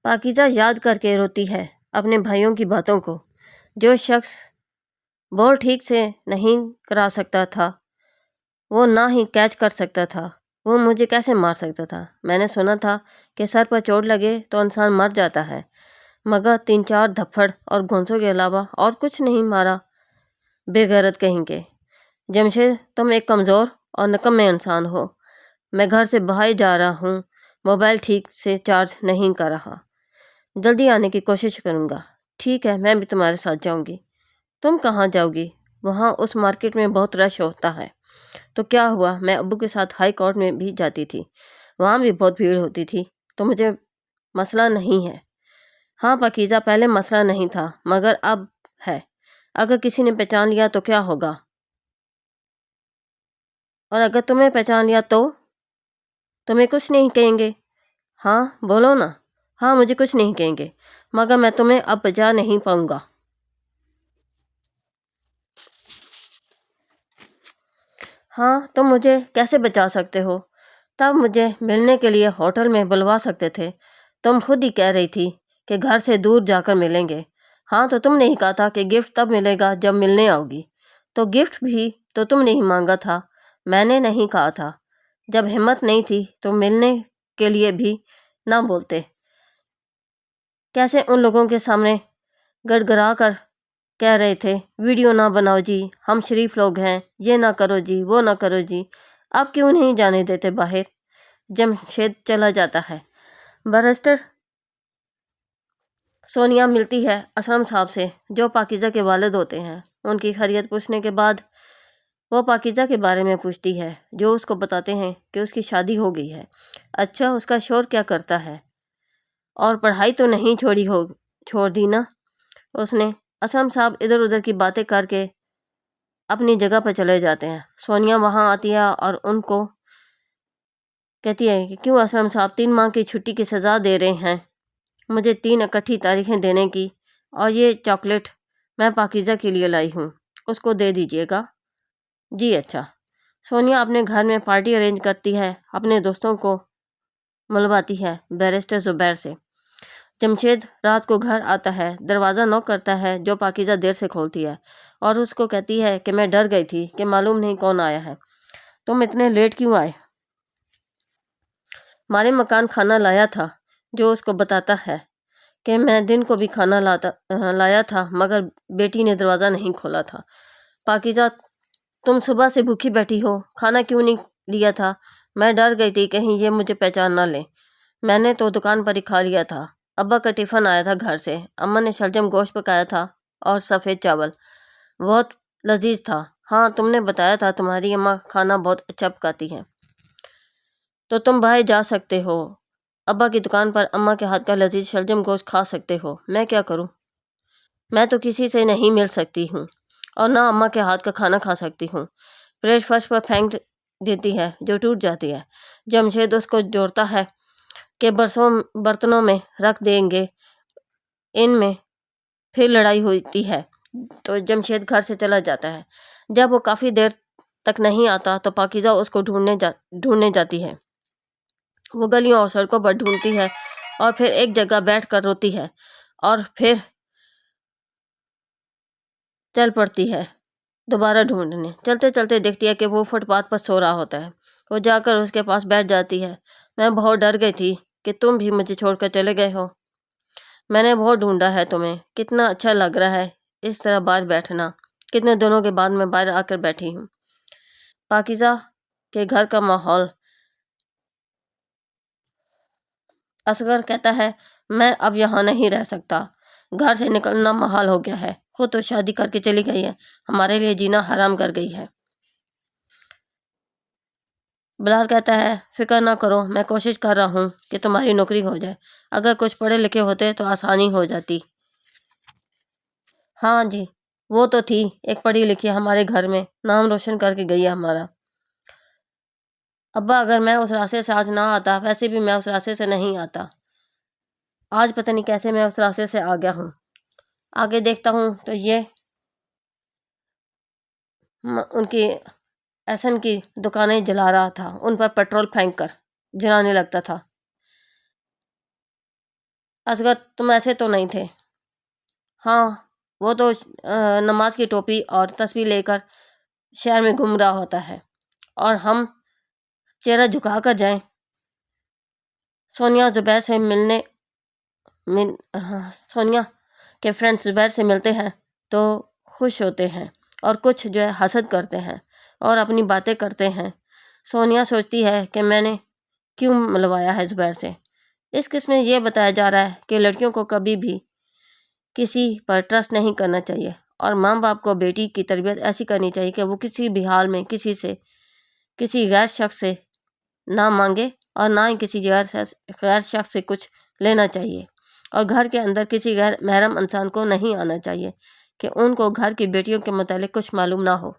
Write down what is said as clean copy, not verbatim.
پاکیزہ یاد کر کے روتی ہے اپنے بھائیوں کی باتوں کو۔ جو شخص بال ٹھیک سے نہیں کرا سکتا تھا وہ نہ ہی کیچ کر سکتا تھا، وہ مجھے کیسے مار سکتا تھا؟ میں نے سنا تھا کہ سر پر چوٹ لگے تو انسان مر جاتا ہے، مگر 3-4 دھپڑ اور گھونسوں کے علاوہ اور کچھ نہیں مارا۔ بے غیرت کہیں کے۔ جمشید، تم ایک کمزور اور نکمے انسان ہو۔ میں گھر سے باہر جا رہا ہوں، موبائل ٹھیک سے چارج نہیں کر رہا، جلدی آنے کی کوشش کروں گا۔ ٹھیک ہے، میں بھی تمہارے ساتھ جاؤں گی۔ تم کہاں جاؤ گی؟ وہاں اس مارکیٹ میں بہت رش ہوتا ہے۔ تو کیا ہوا، میں ابو کے ساتھ ہائی کورٹ میں بھی جاتی تھی، وہاں بھی بہت بھیڑ ہوتی تھی، تو مجھے مسئلہ نہیں ہے۔ ہاں پاکیزہ، پہلے مسئلہ نہیں تھا مگر اب ہے۔ اگر کسی نے پہچان لیا تو کیا ہوگا؟ اور اگر تمہیں پہچان لیا تو تمہیں کچھ نہیں کہیں گے؟ ہاں بولو نا۔ ہاں، مجھے کچھ نہیں کہیں گے، مگر میں تمہیں اب بچا نہیں پاؤں گا۔ ہاں، تم مجھے کیسے بچا سکتے ہو؟ تب مجھے ملنے کے لیے ہوٹل میں بلوا سکتے تھے، تم خود ہی کہہ رہی تھی کہ گھر سے دور جا کر ملیں گے۔ ہاں، تو تم نے ہی کہا تھا کہ گفٹ تب ملے گا جب ملنے آؤ گی، تو گفٹ بھی تو تم نے ہی مانگا تھا، میں نے نہیں کہا تھا۔ جب ہمت نہیں تھی تو ملنے کے لیے بھی نہ بولتے۔ کیسے ان لوگوں کے سامنے گڑ گڑا کر کہہ رہے تھے ویڈیو نہ بناؤ جی، ہم شریف لوگ ہیں، یہ نہ کرو جی، وہ نہ کرو جی۔ اب کیوں نہیں جانے دیتے باہر؟ جمشید چلا جاتا ہے۔ بیرسٹر سونیا ملتی ہے اسلم صاحب سے، جو پاکیزہ کے والد ہوتے ہیں۔ ان کی خیریت پوچھنے کے بعد وہ پاکیزہ کے بارے میں پوچھتی ہے، جو اس کو بتاتے ہیں کہ اس کی شادی ہو گئی ہے۔ اچھا، اس کا شوہر کیا کرتا ہے؟ اور پڑھائی تو نہیں چھوڑ دی نا اس نے؟ اسلم صاحب ادھر ادھر کی باتیں کر کے اپنی جگہ پہ چلے جاتے ہیں۔ سونیا وہاں آتی ہے اور ان کو کہتی ہے کہ کیوں اسلم صاحب 3 ماہ کی چھٹی کی سزا دے رہے ہیں مجھے 3 اکٹھی تاریخیں دینے کی، اور یہ چاکلیٹ میں پاکیزہ کے لیے لائی ہوں، اس کو دے دیجیے گا۔ جی اچھا۔ سونیا اپنے گھر میں پارٹی ارینج کرتی ہے، اپنے دوستوں کو ملواتی ہے بیرسٹر زبیر سے۔ جمشید رات کو گھر آتا ہے، دروازہ نوک کرتا ہے، جو پاکیزہ دیر سے کھولتی ہے اور اس کو کہتی ہے کہ میں ڈر گئی تھی کہ معلوم نہیں کون آیا ہے، تم اتنے لیٹ کیوں آئے؟ ہمارے مکان کھانا لایا تھا، جو اس کو بتاتا ہے کہ میں دن کو بھی کھانا لایا تھا مگر بیٹی نے دروازہ نہیں کھولا تھا۔ پاکیزہ، تم صبح سے بھوکی بیٹھی ہو، کھانا کیوں نہیں لیا تھا؟ میں ڈر گئی تھی کہیں یہ مجھے پہچان نہ لیں، میں نے تو دکان پر ہی کھا لیا تھا۔ ابا کا ٹفن آیا تھا گھر سے، اماں نے شلجم گوشت پکایا تھا اور سفید چاول، بہت لذیذ تھا۔ ہاں، تم نے بتایا تھا تمہاری اماں کھانا بہت اچھا پکاتی ہیں۔ تو تم باہر جا سکتے ہو، ابا کی دکان پر اماں کے ہاتھ کا لذیذ شلجم گوشت کھا سکتے ہو۔ میں کیا کروں؟ میں تو کسی سے نہیں مل سکتی ہوں اور نہ اماں کے ہاتھ کا کھانا کھا سکتی ہوں۔ پلیٹ فرش پر پھینک دیتی ہے جو ٹوٹ جاتی ہے۔ جمشید اس کو جوڑتا ہے کہ برتنوں میں رکھ دیں گے، ان میں پھر لڑائی ہوتی ہے، تو جمشید گھر سے چلا جاتا ہے۔ جب وہ کافی دیر تک نہیں آتا تو پاکیزہ اس کو ڈھونڈنے جاتی ہے۔ وہ گلیوں اور سڑکوں پر ڈھونڈتی ہے اور پھر ایک جگہ بیٹھ کر روتی ہے اور پھر چل پڑتی ہے دوبارہ ڈھونڈنے۔ چلتے چلتے دیکھتی ہے کہ وہ فٹ پاتھ پر سو رہا ہوتا ہے۔ وہ جا کر اس کے پاس بیٹھ جاتی ہے۔ میں بہت ڈر گئی تھی کہ تم بھی مجھے چھوڑ کر چلے گئے ہو، میں نے بہت ڈھونڈا ہے تمہیں، کتنا اچھا لگ رہا ہے اس طرح باہر بیٹھنا، کتنے دنوں کے بعد میں باہر آ کر بیٹھی ہوں۔ پاکیزہ کے گھر کا ماحول۔ اصغر کہتا ہے میں اب یہاں نہیں رہ سکتا، گھر سے نکلنا محال ہو گیا ہے، خود تو شادی کر کے چلی گئی ہے، ہمارے لیے جینا حرام کر گئی ہے۔ بلال کہتا ہے فکر نہ کرو، میں کوشش کر رہا ہوں کہ تمہاری نوکری ہو جائے، اگر کچھ پڑھے لکھے ہوتے تو آسانی ہو جاتی۔ ہاں جی، وہ تو تھی ایک پڑھی لکھی ہمارے گھر میں، نام روشن کر کے گئی ہے ہمارا۔ ابا، اگر میں اس راستے سے آج نہ آتا، ویسے بھی میں اس راستے سے نہیں آتا، آج پتہ نہیں کیسے میں اس راستے سے آ گیا ہوں۔ آگے دیکھتا ہوں تو یہ ان کی ایسن کی دکانیں جلا رہا تھا، ان پر پیٹرول پھینک کر جلانے لگتا تھا۔ اصغر تم ایسے تو نہیں تھے؟ ہاں، وہ تو نماز کی ٹوپی اور تسبیح لے کر شہر میں گھوم رہا ہوتا ہے، اور ہم چہرہ جھکا کر جائیں۔ سونیا زبیر سے سونیا کے فرینڈ زبیر سے ملتے ہیں تو خوش ہوتے ہیں، اور کچھ جو ہے حسد کرتے ہیں اور اپنی باتیں کرتے ہیں۔ سونیا سوچتی ہے کہ میں نے کیوں ملوایا ہے زبیر سے۔ اس قسم میں یہ بتایا جا رہا ہے کہ لڑکیوں کو کبھی بھی کسی پر ٹرسٹ نہیں کرنا چاہیے، اور ماں باپ کو بیٹی کی تربیت ایسی کرنی چاہیے کہ وہ کسی بھی حال میں کسی غیر شخص سے نہ مانگے، اور نہ ہی کسی غیر شخص سے کچھ لینا چاہیے، اور گھر کے اندر کسی غیر محرم انسان کو نہیں آنا چاہیے کہ ان کو گھر کی بیٹیوں کے متعلق کچھ معلوم نہ ہو۔